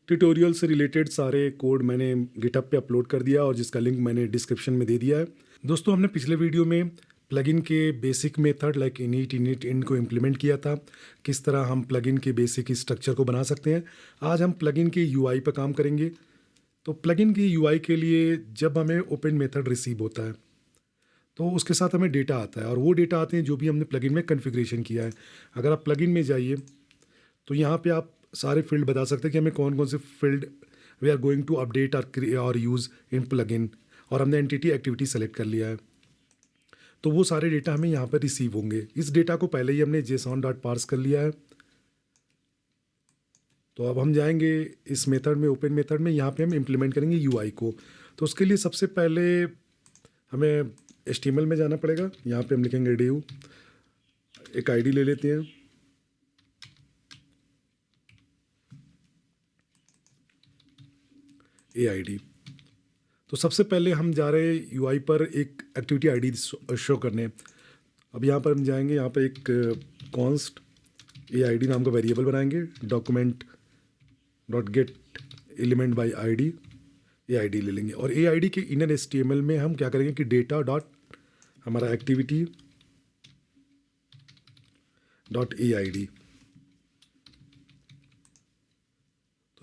Tutorial से related सारे code मैंने गिटहब पे अपलोड कर दिया और जिसका लिंक मैंने डिस्क्रिप्शन में दे दिया है। दोस्तों, हमने पिछले वीडियो में प्लगइन के basic method like init init end को इम्प्लीमेंट किया था, किस तरह हम प्लगइन के बेसिक स्ट्रक्चर को बना सकते हैं। आज हम प्लगइन के यूआई पर काम करेंगे। तो प्लगइन की यूआई के लिए जब हमें ओपन मेथड रिसीव होता है तो उसके साथ हमें डेटा आता है और वो डेटा आते हैं जो भी हमने प्लगइन में कॉन्फ़िगरेशन किया है। अगर आप प्लगइन में जाइए तो यहाँ पे आप सारे फील्ड बता सकते हैं कि हमें कौन कौन से field we are going to update और यूज़ इन प्लगइन, और हमने एंटिटी एक्टिविटी सेलेक्ट कर लिया है। तो वो सारे डेटा हमें यहाँ पर रिसीव होंगे। इस डेटा को पहले ही हमने जेसॉन डॉट पार्स कर लिया है। तो अब हम जाएंगे इस मेथड में, ओपन मेथड में, यहाँ पे हम इम्प्लीमेंट करेंगे यूआई को। तो उसके लिए सबसे पहले हमें HTML में जाना पड़ेगा। यहाँ पे हम लिखेंगे डू, एक आईडी ले लेते हैं, AID। तो सबसे पहले हम जा रहे हैं यूआई पर एक एक्टिविटी आईडी शो करने। अब यहाँ पर हम जाएंगे, यहाँ पर एक कॉन्स्ट AID नाम का वेरिएबल बनाएंगे, document dot gate element by ID, AID ले लेंगे। और AID के इनर HTML में हम क्या करेंगे कि डेटा डॉट हमारा एक्टिविटी डॉट AID,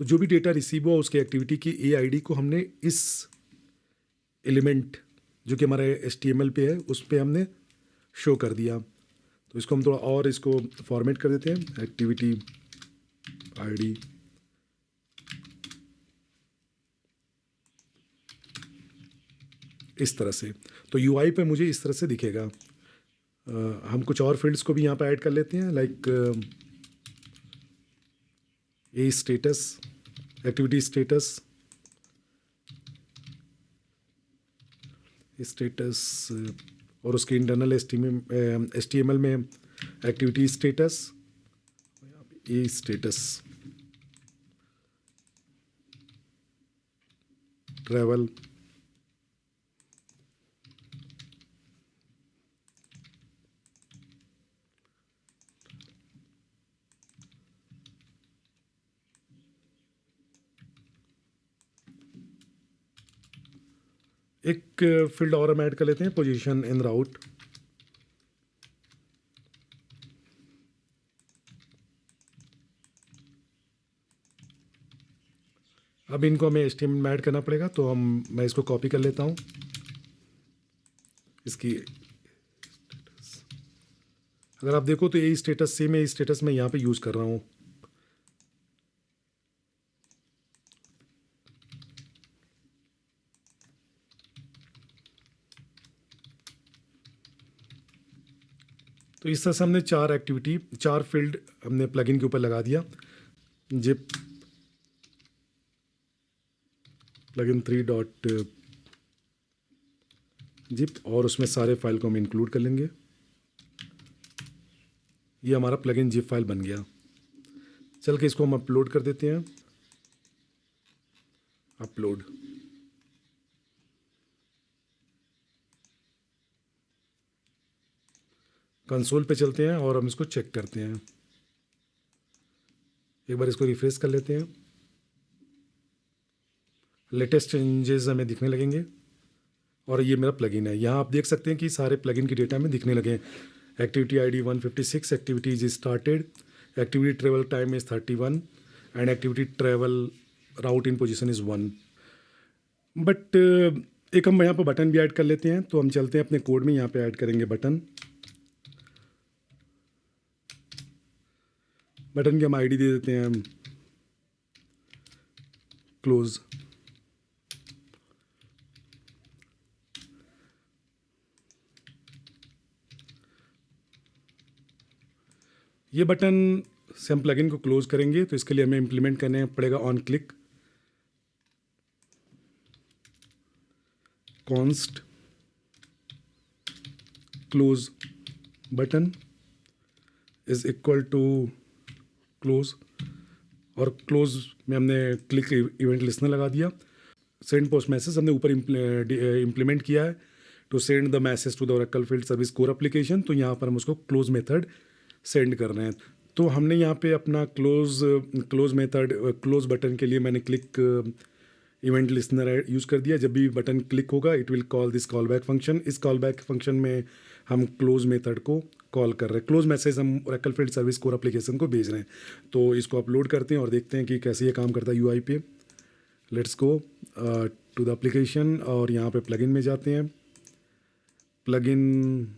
तो जो भी डेटा रिसीव हुआ उसके एक्टिविटी की AID को हमने इस एलिमेंट जो कि हमारे HTML पे है उस पर हमने शो कर दिया। तो इसको हम थोड़ा और इसको फॉर्मेट कर देते हैं, एक्टिविटी ID इस तरह से। तो यूआई पे मुझे इस तरह से दिखेगा। हम कुछ और फील्ड्स को भी यहाँ पे ऐड कर लेते हैं, like a status, activity status, और उसके इंटरनल HTML में एक्टिविटी स्टेटस, ए स्टेटस, ट्रैवल, एक फील्ड और हम ऐड कर लेते हैं, पोजीशन इन राउट। अब इनको हमें HTML में ऐड करना पड़ेगा, तो मैं इसको कॉपी कर लेता हूँ। इसकी अगर आप देखो तो ये स्टेटस सेम है, स्टेटस मैं यहाँ पे यूज़ कर रहा हूँ। तो इस तरह से हमने चार फील्ड हमने प्लगइन के ऊपर लगा दिया। जिप प्लगइन 3 डॉट जिप, और उसमें सारे फाइल को हम इंक्लूड कर लेंगे। ये हमारा प्लगइन जिप फाइल बन गया। चल के इसको हम अपलोड कर देते हैं। अपलोड, कंसोल पे चलते हैं और हम इसको चेक करते हैं। एक बार इसको रिफ्रेश कर लेते हैं। लेटेस्ट चेंजेस हमें दिखने लगेंगे और ये मेरा प्लगइन है। यहाँ आप देख सकते हैं कि सारे प्लगइन के डेटा में दिखने लगे। Activity ID 156, activity is started, activity travel time is 31 and activity travel route in position is 1। But एक हम यहाँ पर बटन भी ऐड कर लेते हैं। तो हम चलते हैं अपने कोड में, यहाँ पे ऐड करेंगे बटन की हम ID दे देते हैं क्लोज। ये बटन से हम प्लगइन को क्लोज करेंगे, तो इसके लिए हमें इम्प्लीमेंट करने पड़ेगा on click const close button is equal to close, और क्लोज में हमने क्लिक इवेंट लिस्टनर लगा दिया। सेंड पोस्ट मैसेज हमने ऊपर इम्प्लीमेंट किया है to send the message to the Oracle field service core application. तो यहाँ पर हम उसको क्लोज मेथड सेंड कर रहे हैं। तो हमने यहाँ पे अपना क्लोज मेथड, क्लोज बटन के लिए मैंने क्लिक इवेंट लिस्नर यूज़ कर दिया। जब भी बटन क्लिक होगा it will call this call back function. इस कॉल बैक फंक्शन में हम क्लोज मेथड को कॉल कर रहे हैं। क्लोज मैसेज हम Oracle field service core application को भेज रहे हैं। तो इसको अपलोड करते हैं और देखते हैं कि कैसे ये काम करता है यूआई पे। Let's go to the application और यहाँ पे प्लगइन में जाते हैं। प्लगइन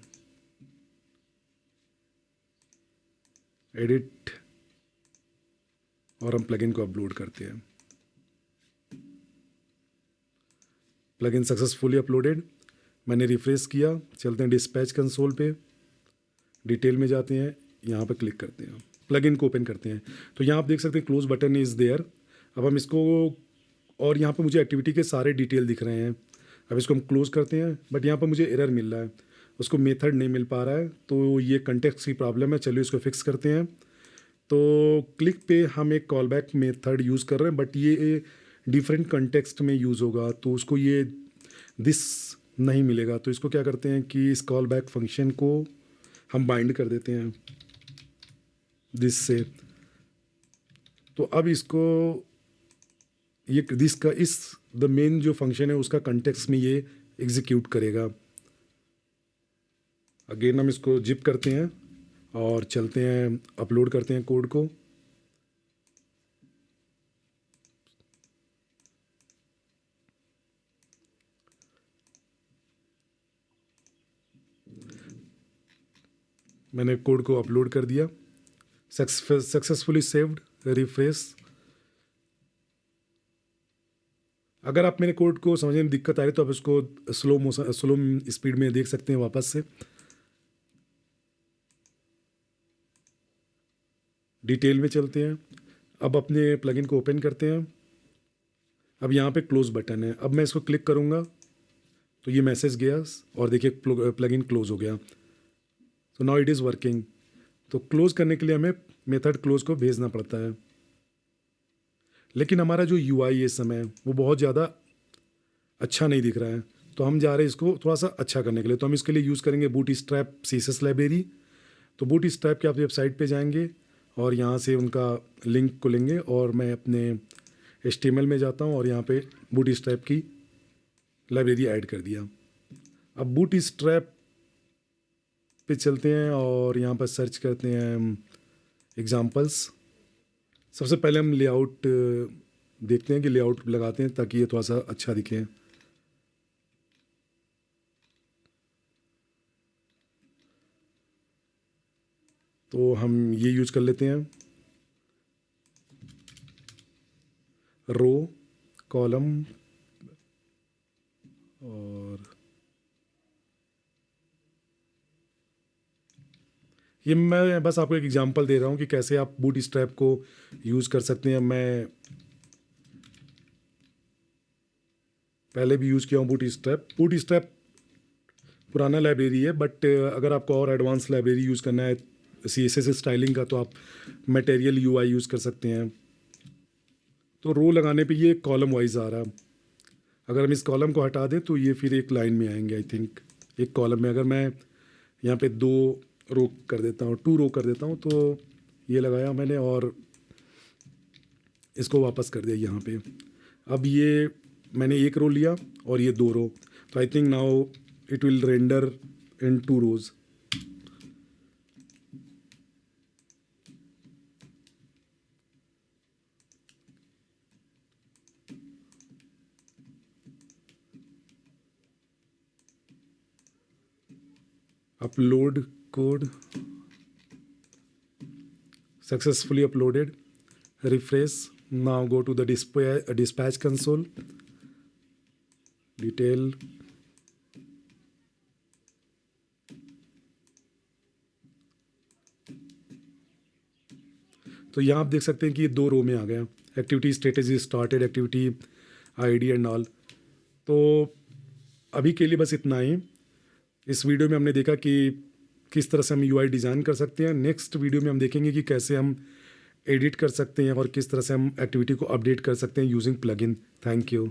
एडिट और हम प्लगइन को अपलोड करते हैं। Plugin successfully uploaded. मैंने रिफ्रेश किया। चलते हैं डिस्पैच कंसोल पे, डिटेल में जाते हैं, यहाँ पे क्लिक करते हैं, प्लगइन को ओपन करते हैं। तो यहाँ आप देख सकते हैं क्लोज बटन इज़ देयर। अब हम इसको, और यहाँ पे मुझे एक्टिविटी के सारे डिटेल दिख रहे हैं। अब इसको हम क्लोज करते हैं, बट यहाँ पर मुझे एरर मिल रहा है, उसको मेथड नहीं मिल पा रहा है। तो ये कंटेक्स्ट की प्रॉब्लम है। चलिए इसको फिक्स करते हैं। तो क्लिक पे हम एक कॉल बैक मेथड यूज़ कर रहे हैं, बट ये डिफरेंट कंटेक्स्ट में यूज़ होगा, तो उसको ये दिस नहीं मिलेगा। तो इसको क्या करते हैं कि इस कॉल बैक फंक्शन को हम बाइंड कर देते हैं दिस से। तो अब इसको ये दिस का इस द मेन जो फंक्शन है उसका कंटेक्स्ट में ये एग्जीक्यूट करेगा। अगेन हम इसको जिप करते हैं और चलते हैं, अपलोड करते हैं कोड को। मैंने कोड को अपलोड कर दिया। Successfully saved, refresh. अगर आप मेरे कोड को समझने में दिक्कत आ रही है तो आप इसको स्लो स्पीड में देख सकते हैं वापस से। डिटेल में चलते हैं। अब अपने प्लगइन को ओपन करते हैं। अब यहाँ पे क्लोज बटन है। अब मैं इसको क्लिक करूँगा तो ये मैसेज गया और देखिए प्लगइन क्लोज हो गया। तो नाउ इट इज़ वर्किंग। तो क्लोज करने के लिए हमें मेथड क्लोज को भेजना पड़ता है, लेकिन हमारा जो यूआई इस समय वो बहुत ज़्यादा अच्छा नहीं दिख रहा है। तो हम जा रहे हैं इसको थोड़ा सा अच्छा करने के लिए। तो हम इसके लिए यूज़ करेंगे बूटस्ट्रैप सीएसएस लाइब्रेरी। तो बूटस्ट्रैप के आप वेबसाइट पे जाएंगे और यहाँ से उनका लिंक को लेंगे और मैं अपने HTML में जाता हूँ और यहाँ पे बूटस्ट्रैप की लाइब्रेरी ऐड कर दिया। अब बूटस्ट्रैप पे चलते हैं और यहाँ पर सर्च करते हैं एग्जाम्पल्स। सबसे पहले हम लेआउट देखते हैं कि लेआउट लगाते हैं ताकि ये थोड़ा सा अच्छा दिखे। तो हम ये यूज कर लेते हैं, रो, कॉलम और ये मैं बस आपको एक एग्जांपल दे रहा हूँ कि कैसे आप बूटस्ट्रैप को यूज़ कर सकते हैं। मैं पहले भी यूज़ किया हूँ बूटस्ट्रैप पुराना लाइब्रेरी है, बट अगर आपको और एडवांस लाइब्रेरी यूज़ करना है CSS स्टाइलिंग का तो आप मटेरियल UI यूज़ कर सकते हैं। तो रो लगाने पे ये कॉलम वाइज आ रहा। अगर हम इस कॉलम को हटा दें तो ये फिर एक लाइन में आएंगे। आई थिंक एक कॉलम में अगर मैं यहाँ पे 2 रो कर देता हूँ, 2 रो कर देता हूँ, तो ये लगाया मैंने और इसको वापस कर दिया यहाँ पे। अब ये मैंने 1 रो लिया और ये 2 रो। तो I think now it will render in 2 rows. Upload code successfully uploaded. Refresh. Now go to the dispatch console. Detail. तो यहाँ आप देख सकते हैं कि ये 2 रो में आ गया। Activity status is started, activity ID and all. तो अभी के लिए बस इतना ही। इस वीडियो में हमने देखा कि किस तरह से हम UI डिज़ाइन कर सकते हैं। नेक्स्ट वीडियो में हम देखेंगे कि कैसे हम एडिट कर सकते हैं और किस तरह से हम एक्टिविटी को अपडेट कर सकते हैं यूजिंग प्लगइन। Thank you.